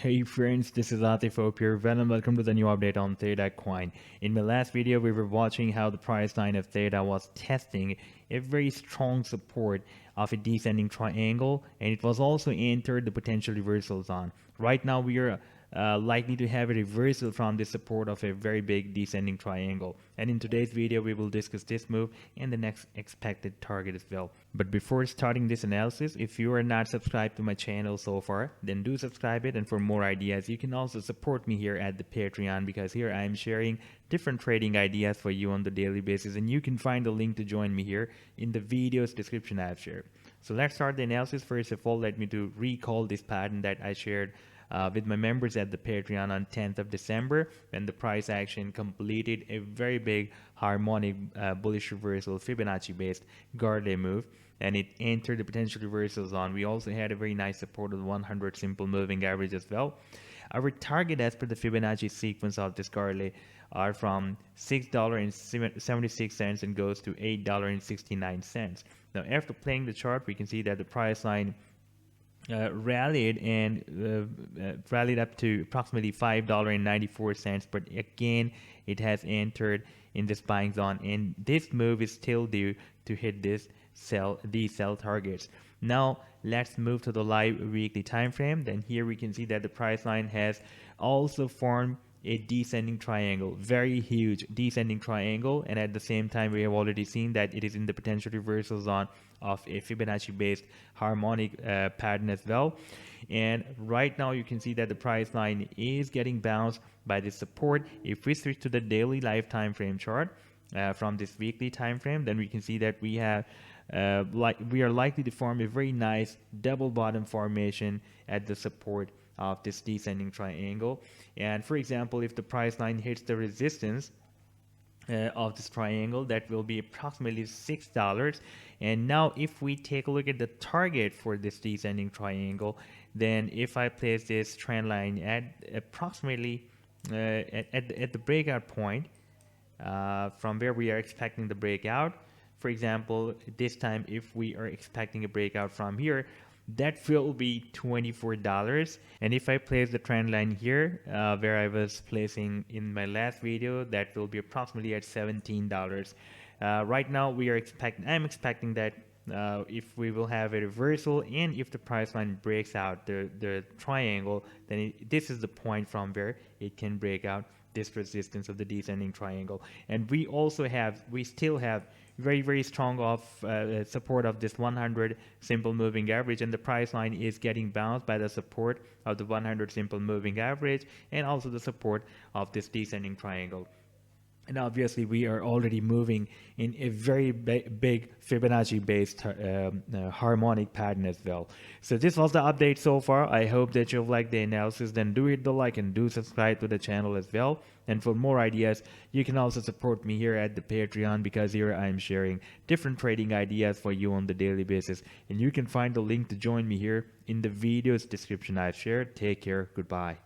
Hey friends, this is Atif here. Well, and welcome to the new update on Theta coin. In my last video, we were watching how the price line of Theta was testing a very strong support of a descending triangle, and it was also entered the potential reversal zone. Right now, we are likely to have a reversal from the support of a very big descending triangle. And in today's video, we will discuss this move and the next expected target as well. But before starting this analysis, if you are not subscribed to my channel so far, then do subscribe it. And for more ideas, you can also support me here at the Patreon, because here I am sharing different trading ideas for you on the daily basis. And you can find the link to join me here in the video's description I have shared. So let's start the analysis. First of all, let me to recall this pattern that I shared with my members at the Patreon on 10th of December, when the price action completed a very big harmonic bullish reversal Fibonacci based Garde move, and it entered the potential reversal zone. We also had a very nice support of the 100 simple moving average as well. Our target as per the Fibonacci sequence of this Garde are from $6.76 and goes to $8.69. Now after playing the chart, we can see that the price line rallied up to approximately $5.94, but again it has entered in this buying zone, and this move is still due to hit these sell targets. Now let's move to the live weekly time frame. Then here we can see that the price line has also formed a descending triangle, very huge descending triangle, and at the same time we have already seen that it is in the potential reversal zone of a Fibonacci based harmonic pattern as well. And right now you can see that the price line is getting bounced by this support. If we switch to the daily live time frame chart from this weekly time frame, then we can see that we have we are likely to form a very nice double bottom formation at the support of this descending triangle. And for example, if the price line hits the resistance of this triangle, that will be approximately $6. And now if we take a look at the target for this descending triangle, then if I place this trend line at approximately at the breakout point from where we are expecting the breakout, for example, this time if we are expecting a breakout from here, that will be $24. And if I place the trend line here where I was placing in my last video, that will be approximately at $17. Right now I'm expecting that if we will have a reversal, and if the price line breaks out the triangle, then this is the point from where it can break out this resistance of the descending triangle. And we still have very strong support of this 100 simple moving average, and the price line is getting bounced by the support of the 100 simple moving average and also the support of this descending triangle. And obviously we are already moving in a very big Fibonacci based harmonic pattern as well. So this was the update so far. I hope that you've liked the analysis. Then do hit the like and do subscribe to the channel as well. And for more ideas, you can also support me here at the Patreon, because here I'm sharing different trading ideas for you on the daily basis. And you can find the link to join me here in the video's description I've shared. Take care. Goodbye.